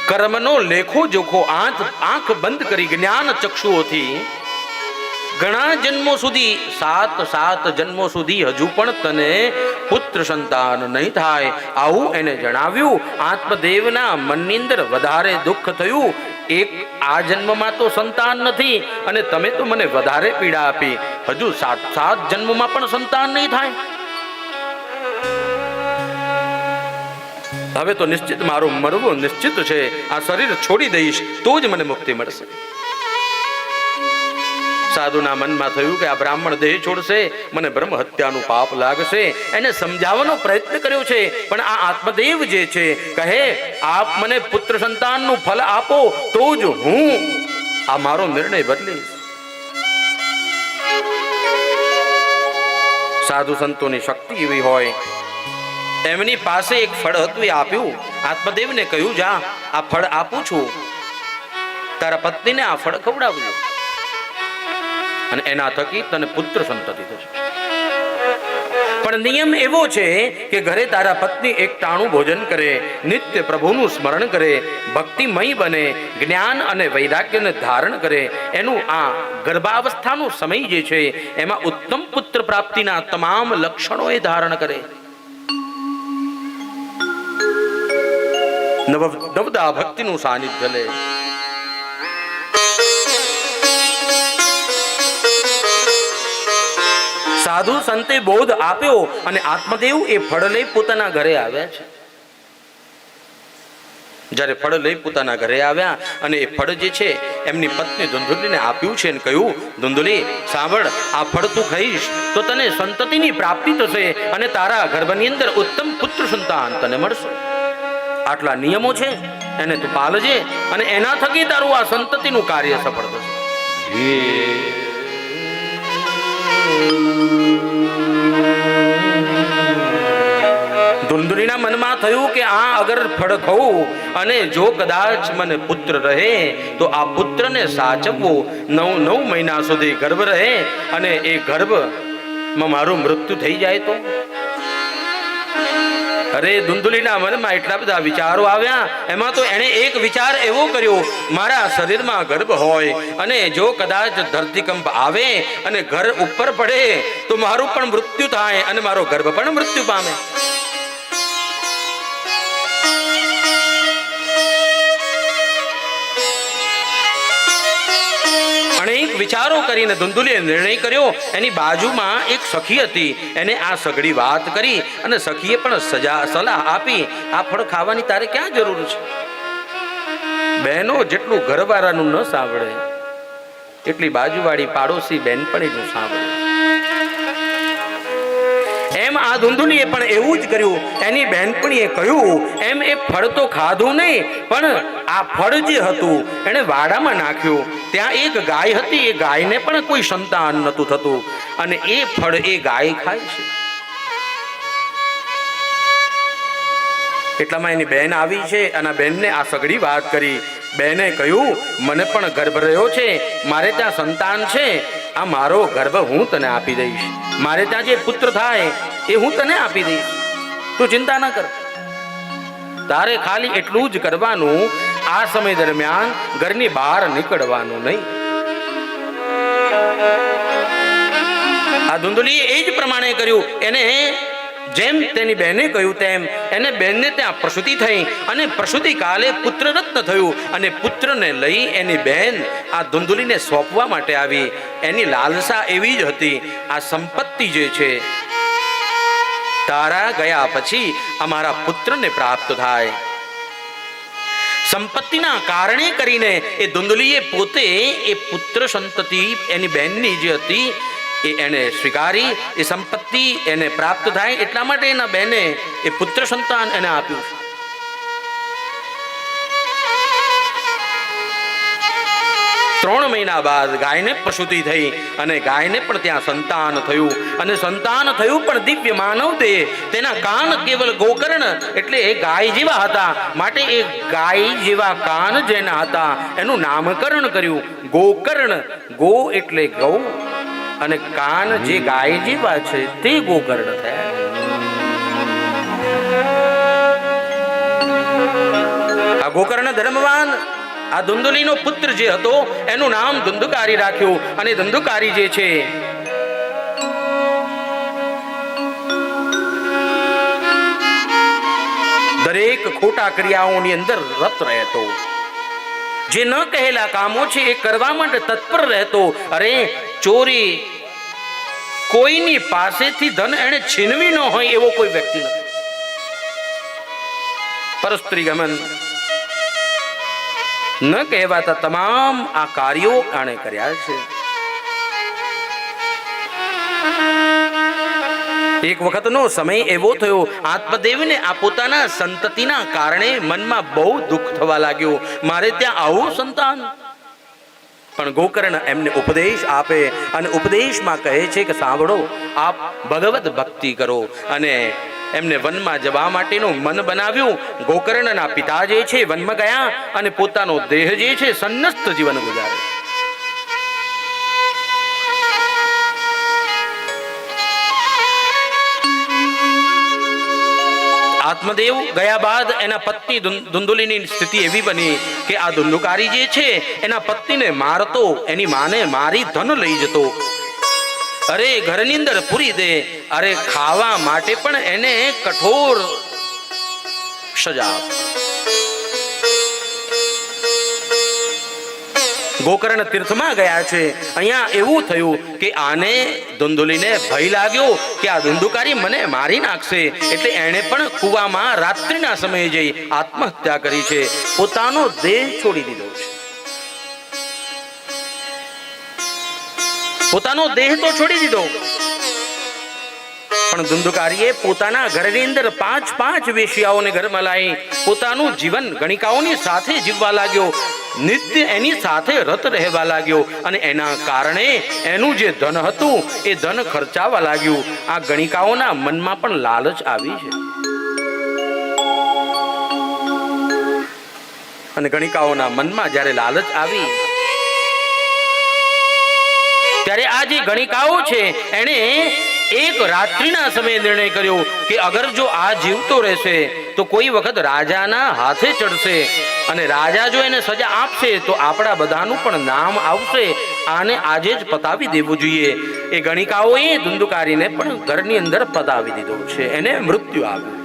કર્મનો લેખો જોખો આંખ બંધ કરી જ્ઞાન ચક્ષુઓથી ઘણા જન્મો સુધી 7 જન્મો સુધી હજુ પણ તને પુત્ર સંતાન નહીં થાય આવું એને જણાવ્યું. આત્મદેવના મનની અંદર વધારે દુઃખ થયું. એક આ જન્મમાં તો સંતાન નથી અને તમે તો મને વધારે પીડા આપી, હજુ 7 જન્મમાં પણ સંતાન નહીં થાય. હવે તો નિશ્ચિત મારું મરવું નિશ્ચિત છે. આ શરીર છોડી દઈશ તો જ મને મુક્તિ મળશે. સાધુના મનમાં થયું કે આ બ્રાહ્મણ દેહ છોડશે, મને બ્રહ્મ હત્યાનું પાપ લાગશે. એને સમજાવવાનો પ્રયત્ન કર્યો છે, પણ આ આત્મદેવ જે છે કહે આપ મને પુત્ર સંતાનનું ફળ આપો તો જ હું આ મારો નિર્ણય બદલીશ. સાધુ સંતોની શક્તિ એવી હોય, એમની પાસે એક ફળ હતું, એ આપ્યું. આત્મદેવને કહ્યું જા આ ફળ આપું છું, તારા પત્નીને આ ફળ ખવડાવજો અને એના થકી તને પુત્ર સંતતિ થશે. પણ નિયમ એવો છે કે ઘરે તારા પત્ની એક ટાણું ભોજન કરે, નિત્ય પ્રભુનું સ્મરણ કરે, ભક્તિમય બને, જ્ઞાન અને વૈરાગ્યને ધારણ કરે. એનું આ ગર્ભાવસ્થાનો સમય જે છે એમાં ઉત્તમ પુત્ર પ્રાપ્તિના તમામ લક્ષણો એ ધારણ કરે. નવદા ભક્તિનું સાનિધ્ય લે. સાધુ સંતે બોધ આપ્યો અને આત્મદેવ એ ફળ લઈ પોતાના ઘરે આવ્યા છે. જ્યારે ફળ લઈ પોતાના ઘરે આવ્યા અને એ ફળ જે છે એમની પત્ની ધુંધુલીને આપ્યું છે અને કહ્યું, ધુંધુલી સાંભળ, આ ફળ તું ખાઈશ તો તને સંતતિની પ્રાપ્તિ થશે અને તારા ગર્ભની અંદર ઉત્તમ પુત્ર સંતાન તને મળશે. આટલા નિયમો છે, એને તું પાલજે અને એના થકી તારું આ સંતતિનું કાર્ય સફળ થશે. ધુંધુલીના મનમાં થયું કે આ અગર ફળ ખાઉં અને જો કદાચ મને પુત્ર રહે તો આ પુત્રને સાચવવો, 9 મહિના સુધી ગર્ભ રહે અને એ ગર્ભમાં મારું મૃત્યુ થઈ જાય તો. અરે ધુંધુલીના મનમાં એટલા બધા વિચારો આવ્યા. એમાં તો એણે એક વિચાર એવો કર્યો, મારા શરીરમાં ગર્ભ હોય અને જો કદાચ ધરતીકંપ આવે અને ઘર ઉપર પડે તો મારું પણ મૃત્યુ થાય અને મારો ગર્ભ પણ મૃત્યુ પામે. અનેક વિચારો કરીને ધુંધુલીએ નિર્ણય કર્યો. એની બાજુમાં એક સખી હતી, એને આ સઘળી વાત કરી અને સખીએ પણ સલાહ આપી, આ ફળ ખાવાની તારે ક્યાં જરૂર છે? બહેનો જેટલું ઘરવાળાનું ન સાંભળે એટલી બાજુવાળી પાડોશી બેનપણીનું સાંભળે. એમ આ ધુંધુલીએ પણ એવું જ કર્યું. એની બહેનપણીએ કહ્યું એમ એ ફળ તો ખાધું નહીં, પણ આ ફળ જે હતું એને વાડામાં નાખ્યું. ત્યાં એક ગાય હતી, એ ગાયને પણ કોઈ સંતાન નતું થતું અને એ ફળ એ ગાય ખાય છે. એટલામાં એની બહેન આવી છે અને બહેનને આ સઘળી વાત કરી. બહેને કહ્યું મને પણ ગર્ભ રહ્યો છે, મારે ત્યાં સંતાન છે, આ મારો ગર્ભ હું તને આપી દઈશ. મારે ત્યાં જે પુત્ર થાય એ હું તને આપી દઈશ, તું ચિંતા ન કર. તારે ખાલી એટલું જ કરવાનું, આ સમય દરમિયાન ઘરની બહાર નીકળવાનું નહીં. આ ધુંધુલીએ એ જ પ્રમાણે કર્યું. એને જેમ તેની બહેને કહ્યું તેમ એને બહેનને ત્યાં પ્રસૂતિ થઈ અને પ્રસૂતિ કાલે પુત્ર રત્ન થયું અને પુત્રને લઈ એની બહેન આ ધુંધુલીને સોંપવા માટે આવી. એની લાલસા એવી જ હતી, આ સંપત્તિ જે છે તારા ગયા પછી અમારા પુત્રને પ્રાપ્ત થાય. સંપત્તિના કારણે કરીને એ ધુંધુલીએ પોતે એ પુત્ર સંતતિ એની બહેનની જે હતી એ એને સ્વીકારી. એ સંપત્તિ એને પ્રાપ્ત થાય એટલા માટે એના બહેને એ પુત્ર સંતાન એને આપ્યું. 3 મહિના બાદ ગાયને પ્રસૂતિ થઈ અને ગાયને પણ ત્યાં સંતાન થયું અને સંતાન થયું પણ દિવ્ય માનવ દેહ. તેના કાન કેવલ ગોકર્ણ એટલે એ ગાય જેવા હતા, માટે એ ગાય જેવા કાન જેના હતા એનું નામકરણ કર્યું ગોકર્ણ. ગો એટલે ગૌ અને કાન જે ગાય જેવા છે તે ગોકર્ણ થયા. આ ગોકર્ણ ધર્મવાન આ ધુંધુલીનો પુત્ર જે હતો એનું નામ ધુંધુકારી રાખ્યું. અને ધુંધુકારી જે છે દરેક ખોટા ક્રિયાઓની અંદર રત રહેતો, જે ન કહેલા કામો છે એ કરવા માટે તત્પર રહેતો. અરે ચોરી કોઈની પાસેથી ધન એને છીનવી ન હોય એવો કોઈ વ્યક્તિ નથી. પરસ્ત્રી ગમન ન કહેવાતા તમામ આ કાર્યો આણે કર્યા છે. એક વખતનો સમય એવો થયો, આત્મદેવને આ પોતાના સંતતિના કારણે મનમાં બહુ દુઃખ થવા લાગ્યું. મારે ત્યાં આવું સંતાન. પણ ગોકર્ણ એમને ઉપદેશ આપે અને ઉપદેશમાં કહે છે કે સાંભળો, આપ ભગવત ભક્તિ કરો. અને એમને વનમાં જવા માટેનું મન બનાવ્યું. ગોકર્ણના પિતા જે છે વનમાં ગયા અને પોતાનો દેહ જે છે સંન્યસ્ત જીવન ગુજારે. આત્મદેવ ગયા બાદ એના પત્ની ધુંધુલીની સ્થિતિ એવી બની કે આ ધુંધુકારી જે છે એના પત્નીને મારતો, એની માને મારી ધન લઈ જતો. અરે ઘરની અંદર પૂરી દે, અરે ખાવા માટે પણ એને કઠોર સજા. ગોકર્ણ તીર્થમાં ગયા છે. અહીંયા એવું થયું કે આને ધુંધુલીને ભય લાગ્યો કે આ ધુંધુકારી મને મારી નાખશે, એટલે એણે પણ કૂવામાં રાત્રિના સમયે જઈ આત્મહત્યા કરી છે. પોતાનો દેહ છોડી દીધો છે. પોતાનો દેહ તો છોડી દીધો, પણ ધુંધુકારીએ પોતાના ઘરની અંદર 5 વેશ્યાઓને ઘરમાં લાવી પોતાનું જીવન ગણિકાઓની સાથે જીવવા લાગ્યો. નિત્ય એની સાથે રત રહેવા લાગ્યો અને એના કારણે એનું જે ધન હતું એ ધન ખર્ચાવા લાગ્યું. આ ગણિકાઓના મનમાં પણ લાલચ આવી છે. અને ગણિકાઓના મનમાં જ્યારે લાલચ આવી ત્યારે આ જે ગણિકાઓ છે એણે એક રાત્રિના સમયે નિર્ણય કર્યો કે અગર જો આ જીવતો રહેશે તો કોઈ વખત રાજાના હાથે ચડશે અને રાજા જો એને સજા આપશે તો આપણા બધાનું પણ નામ આવશે. આને આજે જ પતાવી દેવું જોઈએ. એ ગણિકાઓએ ધુંધુકારીને પણ ઘરની અંદર પતાવી દીધો છે. એને મૃત્યુ આવ્યું.